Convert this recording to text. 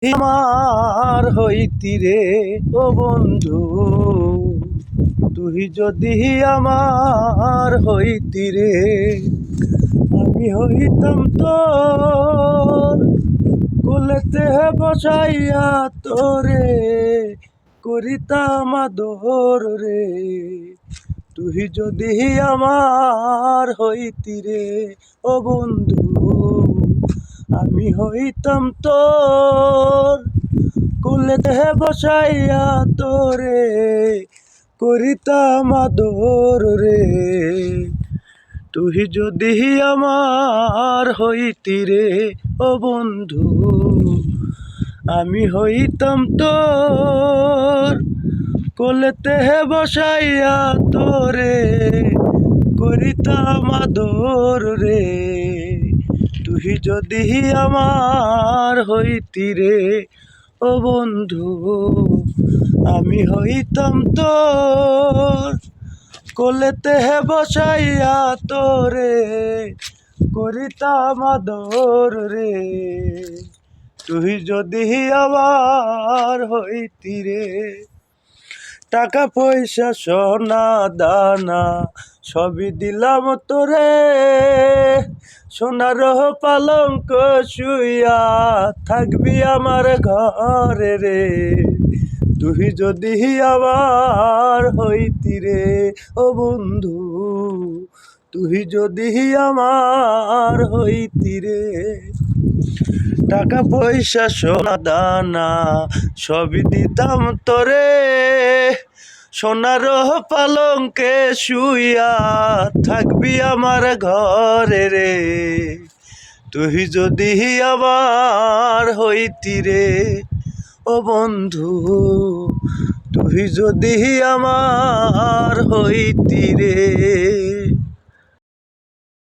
আমার হইতি রে ও বন্ধু, তুই যদি আমার হইতি রে, আমি হইতাম তোর কোলেতে বসাইয়া তোরে, করিতাম আদর রে। তুই যদি আমার হইতি রে ও বন্ধু, আমি হইতাম তোর কোলেতে বসাইয়া তোরে, করিতাম আদর রে। তুই যদি আমার হইতি রে ও বন্ধু, আমি হইতাম তোর কোলেতে বসাইয়া তোরে, করিতাম আদর রে। তুই যদি আমার হইতি রে ও বন্ধু, আমি হইতাম তোর কোলেতে বসাইয়া তোরে, করিতাম আদর রে। তুই যদি আমার হইতি রে, টাকা পয়সা সোনা দানা সবই দিলাম তোরে, সোনার পালঙ্ক শুইয়া থাকবি আমার ঘরে রে। তুই যদি আমার হইতি রে ও বন্ধু, তুই যদি আমার হইতি রে, টাকা পয়সা সোনা দানা সবই দিতাম তোরে, সোনার পালঙ্কে শুইয়া থাকবি আমার ঘরে রে। তুই যদি আমার হইতি রে ও বন্ধু, তুই যদি আমার হইতি রে।